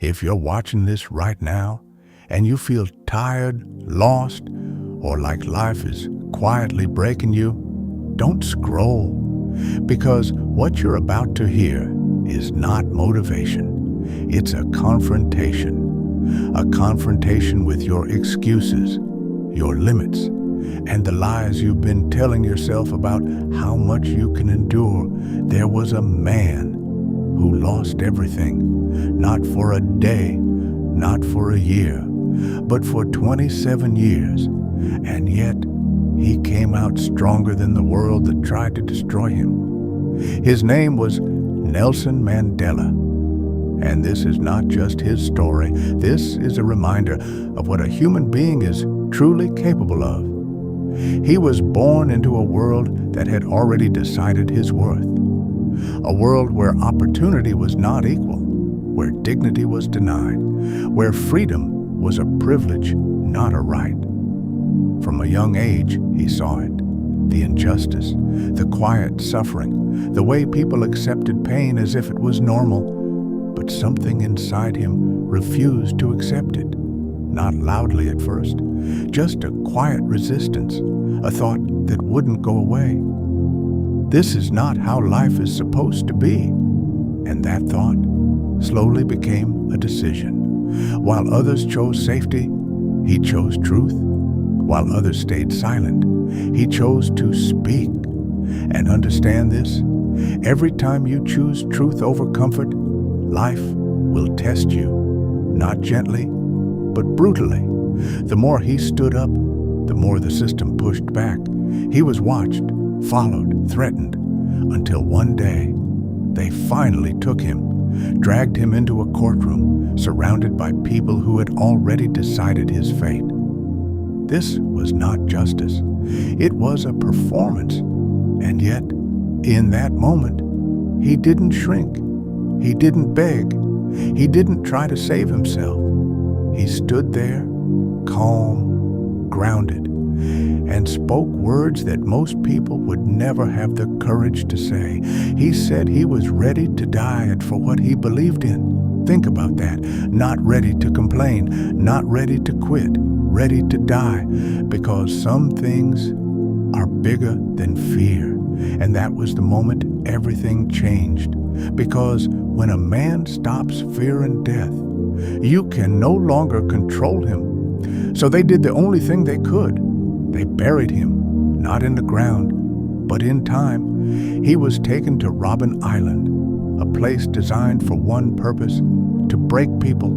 If you're watching this right now and you feel tired, lost, or like life is quietly breaking you, don't scroll, because what you're about to hear is not motivation. It's a confrontation with your excuses, your limits, and the lies you've been telling yourself about how much you can endure. There was a man who lost everything, not for a day, not for a year, but for 27 years, and yet he came out stronger than the world that tried to destroy him. His name was Nelson Mandela, and this is not just his story. This is a reminder of what a human being is truly capable of. He was born into a world that had already decided his worth, a world where opportunity was not equal, where dignity was denied, where freedom was a privilege, not a right. From a young age, he saw it, the injustice, the quiet suffering, the way people accepted pain as if it was normal, but something inside him refused to accept it. Not loudly at first, just a quiet resistance, a thought that wouldn't go away. This is not how life is supposed to be. And that thought slowly became a decision. While others chose safety, he chose truth. While others stayed silent, he chose to speak. And understand this, every time you choose truth over comfort, life will test you, not gently, but brutally. The more he stood up, the more the system pushed back. He was watched, followed, threatened, until one day they finally took him, dragged him into a courtroom surrounded by people who had already decided his fate. This was not justice. It was a performance. And yet, in that moment, he didn't shrink. He didn't beg. He didn't try to save himself. He stood there, calm, grounded, and spoke words that most people would never have the courage to say. He said he was ready to die for what he believed in. Think about that. Not ready to complain, not ready to quit, ready to die, because some things are bigger than fear. And that was the moment everything changed. Because when a man stops fearing death, you can no longer control him. So they did the only thing they could. They buried him, not in the ground, but in time. He was taken to Robben Island, a place designed for one purpose: to break people.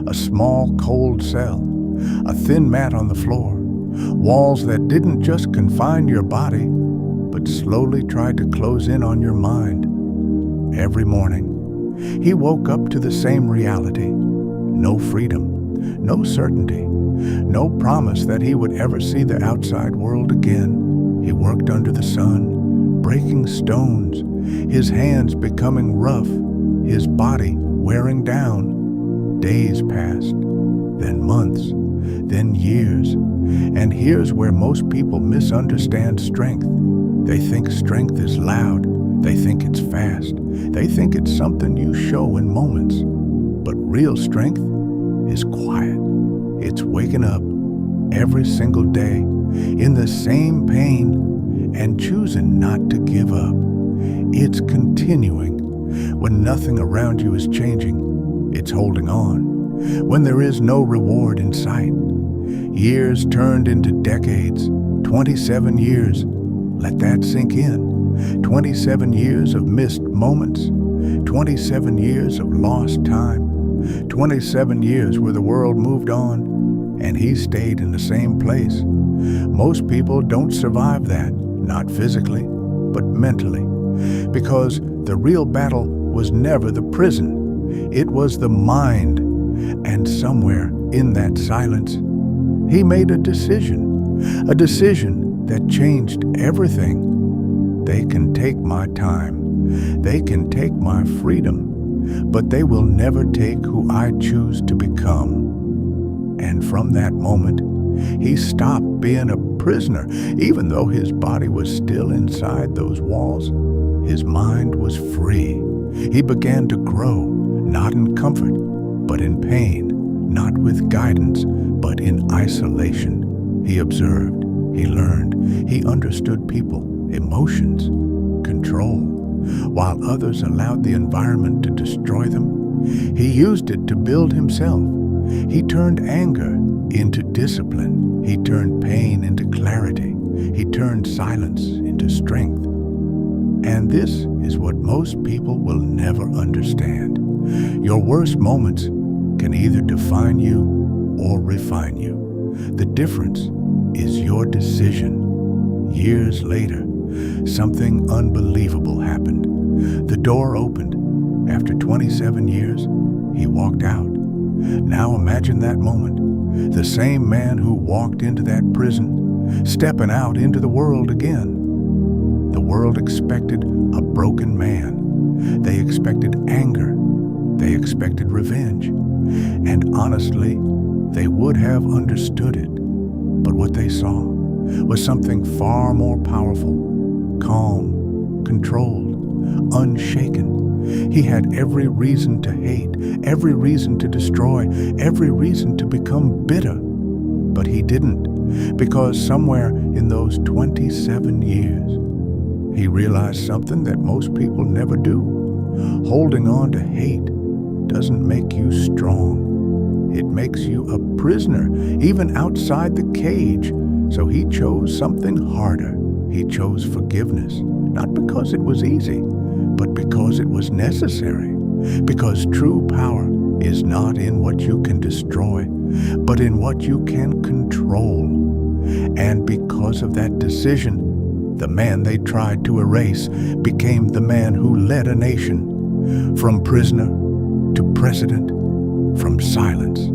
A small, cold cell, a thin mat on the floor, walls that didn't just confine your body, but slowly tried to close in on your mind. Every morning, he woke up to the same reality. No freedom, no certainty, no promise that he would ever see the outside world again. He worked under the sun, breaking stones, his hands becoming rough, his body wearing down. Days passed, then months, then years. And here's where most people misunderstand strength. They think strength is loud. They think it's fast. They think it's something you show in moments. But real strength is quiet. It's waking up every single day in the same pain and choosing not to give up. It's continuing when nothing around you is changing. It's holding on when there is no reward in sight. Years turned into decades. 27 years. Let that sink in. 27 years of missed moments. 27 years of lost time. 27 years where the world moved on and he stayed in the same place. Most people don't survive that, not physically, but mentally, because the real battle was never the prison. It was the mind. And somewhere in that silence, he made a decision that changed everything. They can take my time. They can take my freedom, but they will never take who I choose to become. And from that moment, he stopped being a prisoner. Even though his body was still inside those walls, his mind was free. He began to grow, not in comfort, but in pain, not with guidance, but in isolation. He observed, he learned, he understood people, emotions, control. While others allowed the environment to destroy them, he used it to build himself. He turned anger into discipline. He turned pain into clarity. He turned silence into strength. And this is what most people will never understand. Your worst moments can either define you or refine you. The difference is your decision. Years later, something unbelievable happened. The door opened. After 27 years, he walked out. Now imagine that moment. The same man who walked into that prison, stepping out into the world again. The world expected a broken man. They expected anger. They expected revenge. And honestly, they would have understood it. But what they saw was something far more powerful, calm, controlled, unshaken. He had every reason to hate, every reason to destroy, every reason to become bitter. But he didn't, because somewhere in those 27 years, he realized something that most people never do. Holding on to hate doesn't make you strong. It makes you a prisoner, even outside the cage. So he chose something harder. He chose forgiveness, not because it was easy, but because it was necessary. Because true power is not in what you can destroy, but in what you can control. And because of that decision, the man they tried to erase became the man who led a nation. From prisoner to president, from silence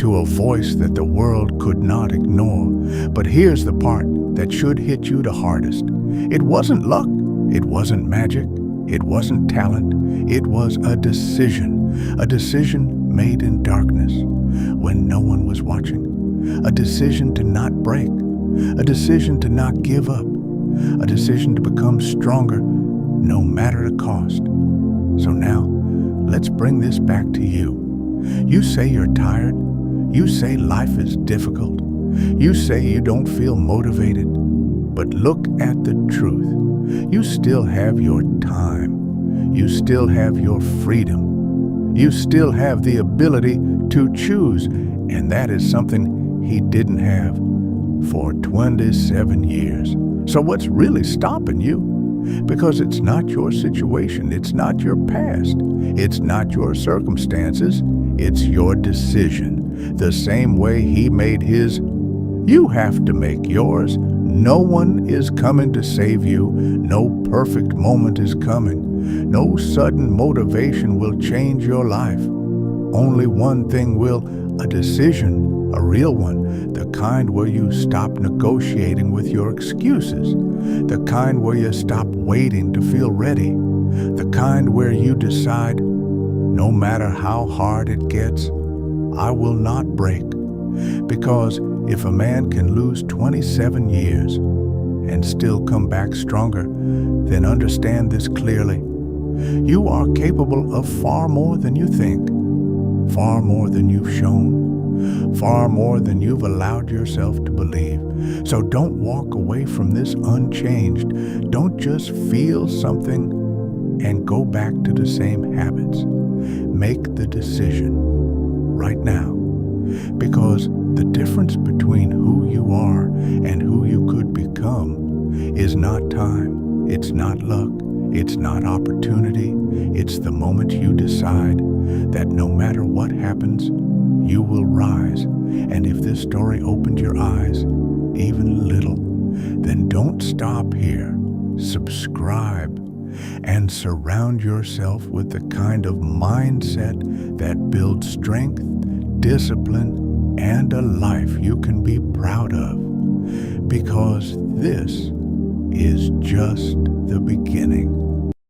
to a voice that the world could not ignore. But here's the part that should hit you the hardest. It wasn't luck. It wasn't magic. It wasn't talent. It was a decision made in darkness when no one was watching, a decision to not break, a decision to not give up, a decision to become stronger no matter the cost. So now, let's bring this back to you. You say you're tired. You say life is difficult. You say you don't feel motivated. But look at the truth. You still have your time. You still have your freedom. You still have the ability to choose. And that is something he didn't have for 27 years. So what's really stopping you? Because it's not your situation. It's not your past. It's not your circumstances. It's your decision. The same way he made his, you have to make yours. No one is coming to save you. No perfect moment is coming. No sudden motivation will change your life. Only one thing will, a decision, a real one, the kind where you stop negotiating with your excuses, the kind where you stop waiting to feel ready, the kind where you decide, no matter how hard it gets, I will not break. Because if a man can lose 27 years and still come back stronger, then understand this clearly. You are capable of far more than you think, far more than you've shown, far more than you've allowed yourself to believe. So don't walk away from this unchanged. Don't just feel something and go back to the same habits. Make the decision right now, because the difference between who you are and who you could become is not time, it's not luck, it's not opportunity. It's the moment you decide that no matter what happens, you will rise. And if this story opened your eyes, even a little, then don't stop here. Subscribe and surround yourself with the kind of mindset that builds strength, discipline, and a life you can be proud of. Because this is just the beginning.